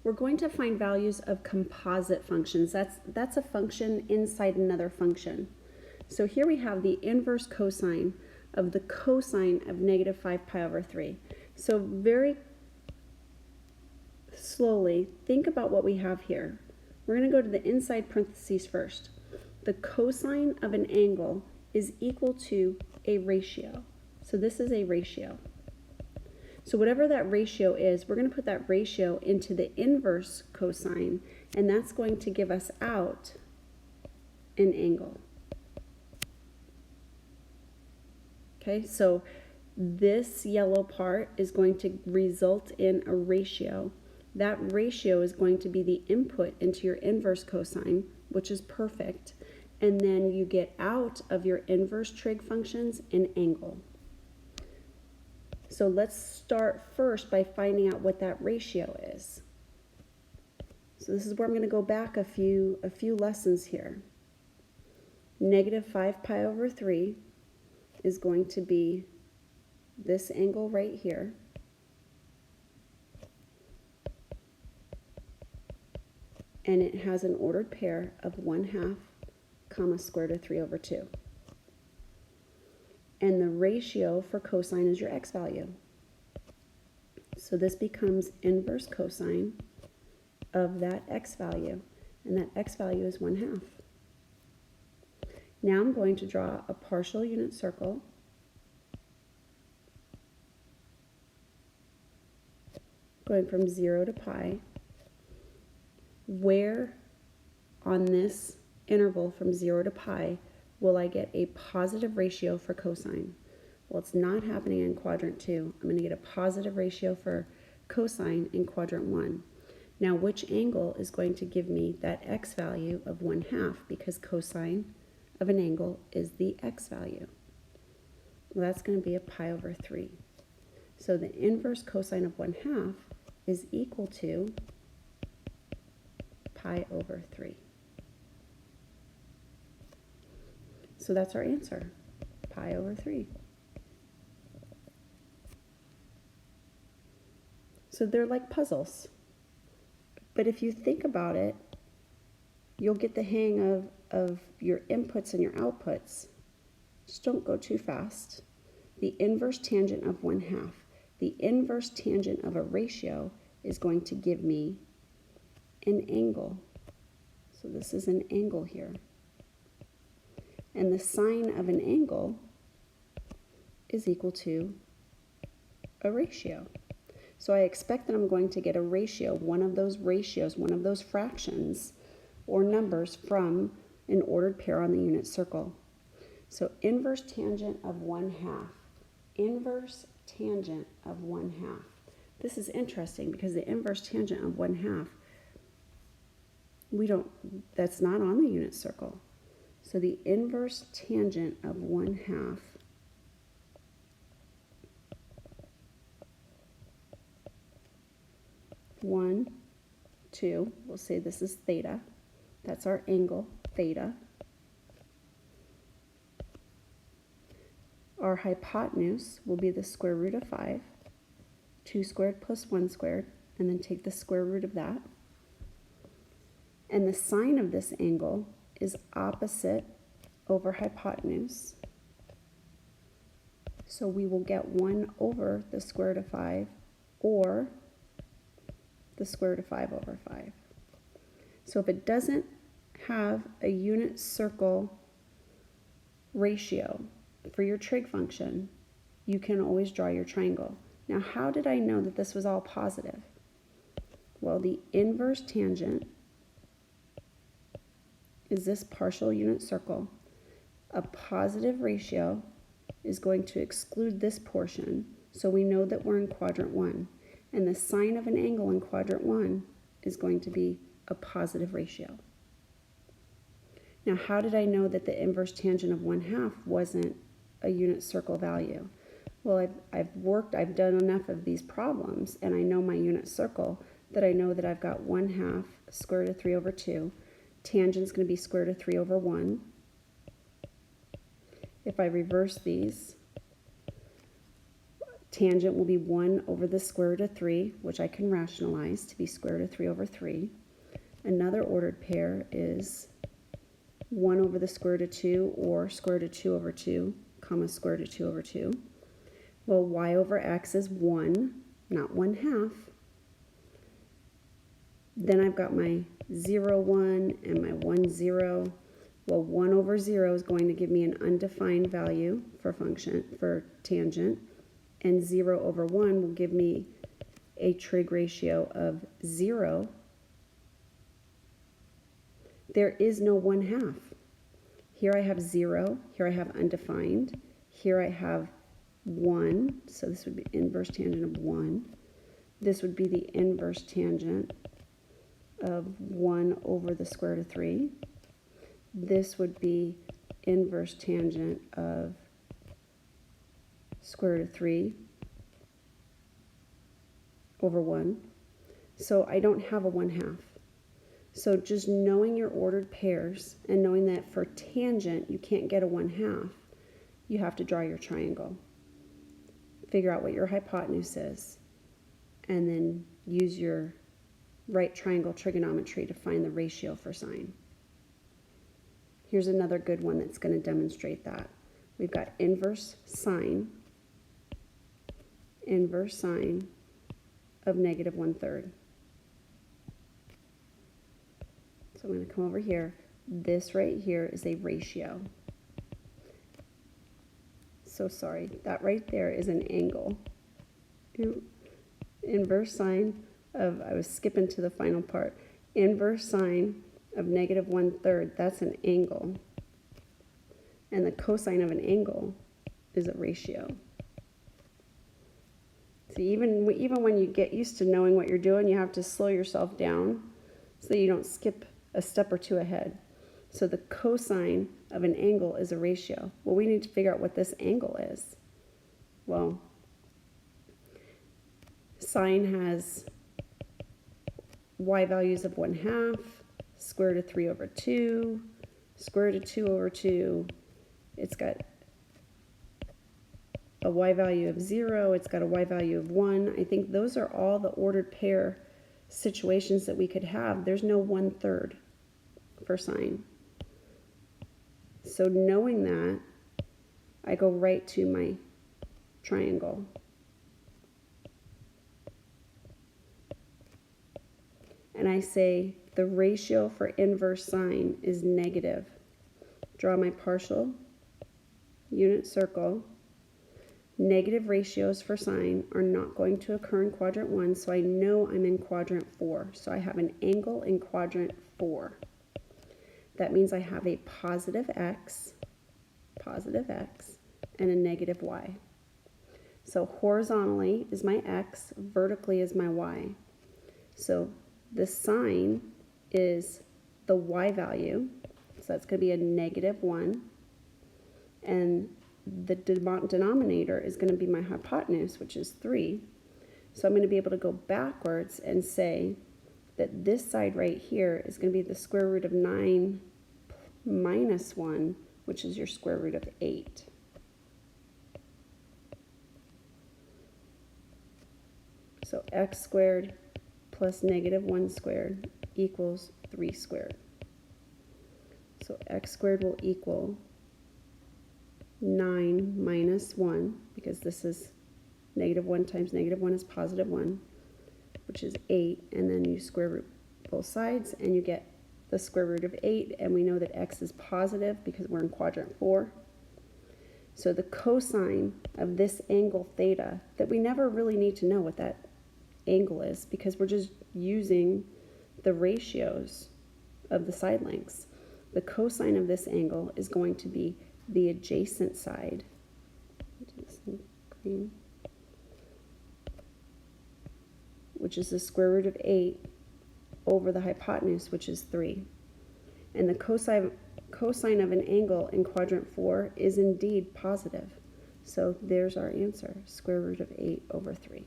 we're going to find values of composite functions. That's a function inside another function. So here we have the inverse cosine of the cosine of negative 5 pi over 3. So very slowly, think about what we have here. We're going to go to the inside parentheses first. The cosine of an angle is equal to a ratio. So this is a ratio. So whatever that ratio is, we're going to put that ratio into the inverse cosine, and that's going to give us out an angle. Okay, so this yellow part is going to result in a ratio. That ratio is going to be the input into your inverse cosine, which is perfect, and then you get out of your inverse trig functions an angle. So let's start first by finding out what that ratio is. So this is where I'm going to go back a few lessons here. Negative 5 pi over 3 is going to be this angle right here. And it has an ordered pair of 1/2 comma square root of 3 over 2. And the ratio for cosine is your x value. So this becomes inverse cosine of that x value, and that x value is 1/2. Now I'm going to draw a partial unit circle going from 0 to pi. Where on this interval from 0 to pi will I get a positive ratio for cosine? Well, it's not happening in quadrant 2. I'm going to get a positive ratio for cosine in quadrant 1. Now, which angle is going to give me that x value of 1/2? Because cosine of an angle is the x value. Well, that's going to be a pi over 3. So the inverse cosine of 1/2 is equal to pi over 3. So that's our answer, pi over 3. So they're like puzzles. But if you think about it, you'll get the hang of your inputs and your outputs. Just don't go too fast. The inverse tangent of 1/2. The inverse tangent of a ratio is going to give me an angle. So this is an angle here. And the sine of an angle is equal to a ratio. So I expect that I'm going to get a ratio, one of those ratios, one of those fractions or numbers from an ordered pair on the unit circle. So inverse tangent of 1/2. Inverse tangent of 1/2. This is interesting because the inverse tangent of 1/2, that's not on the unit circle. So the inverse tangent of 1/2 1, 2, we'll say this is theta. That's our angle, theta. Our hypotenuse will be the square root of 5, 2 squared plus 1 squared, and then take the square root of that. And the sine of this angle is opposite over hypotenuse. So we will get 1 over the square root of 5 or the square root of 5 over 5. So if it doesn't have a unit circle ratio for your trig function, you can always draw your triangle. Now, how did I know that this was all positive? Well, the inverse tangent is this partial unit circle. A positive ratio is going to exclude this portion, so we know that we're in quadrant 1. And the sine of an angle in quadrant 1 is going to be a positive ratio. Now, how did I know that the inverse tangent of 1/2 wasn't a unit circle value? Well, I've done enough of these problems, and I know my unit circle that I know that I've got 1/2 square root of 3 over 2. Tangent's going to be square root of 3 over 1. If I reverse these, Tangent will be 1 over the square root of 3, which I can rationalize to be square root of 3 over 3. Another ordered pair is 1 over the square root of 2, or square root of 2 over 2, comma square root of 2 over 2. Well, y over x is 1, not 1/2. Then I've got my 0, 1 and my 1, 0. Well, 1 over 0 is going to give me an undefined value for tangent, and 0 over 1 will give me a trig ratio of 0. There is no 1/2. Here I have 0, here I have undefined, here I have 1, so this would be inverse tangent of 1. This would be the inverse tangent of 1 over the square root of 3. This would be inverse tangent of square root of 3 over 1. So I don't have a 1/2. So just knowing your ordered pairs and knowing that for tangent you can't get a 1/2, you have to draw your triangle. Figure out what your hypotenuse is, and then use your right triangle trigonometry to find the ratio for sine. Here's another good one that's going to demonstrate that. We've got inverse sine of negative 1/3. So I'm going to come over here. This right here is a ratio. So sorry, that right there is an angle. Inverse sine of, I was skipping to the final part, inverse sine of negative 1/3, that's an angle. And the cosine of an angle is a ratio. See, even when you get used to knowing what you're doing, you have to slow yourself down so that you don't skip a step or two ahead. So the cosine of an angle is a ratio. Well, we need to figure out what this angle is. Well, sine has y values of 1/2, square root of 3 over 2, square root of 2 over 2. It's got a y value of 0. It's got a y value of 1. I think those are all the ordered pair situations that we could have. There's no 1/3 for sine. So knowing that, I go right to my triangle. And I say the ratio for inverse sine is negative. Draw my partial unit circle. Negative ratios for sine are not going to occur in quadrant 1, so I know I'm in quadrant 4. So I have an angle in quadrant 4. That means I have a positive x, and a negative y. So horizontally is my x, vertically is my y. So the sine is the y value, so that's going to be a negative 1, and the denominator is going to be my hypotenuse, which is 3. So I'm going to be able to go backwards and say that this side right here is going to be the square root of 9 minus 1, which is your square root of 8. So x squared plus negative 1 squared equals 3 squared. So x squared will equal 9 minus 1, because this is negative 1 times negative 1 is positive 1, which is 8, and then you square root both sides and you get the square root of 8, and we know that x is positive because we're in quadrant 4. So the cosine of this angle theta, that we never really need to know what that angle is because we're just using the ratios of the side lengths. The cosine of this angle is going to be the adjacent side, which is the square root of 8 over the hypotenuse, which is 3. And the cosine of an angle in quadrant 4 is indeed positive. So there's our answer, square root of 8 over 3.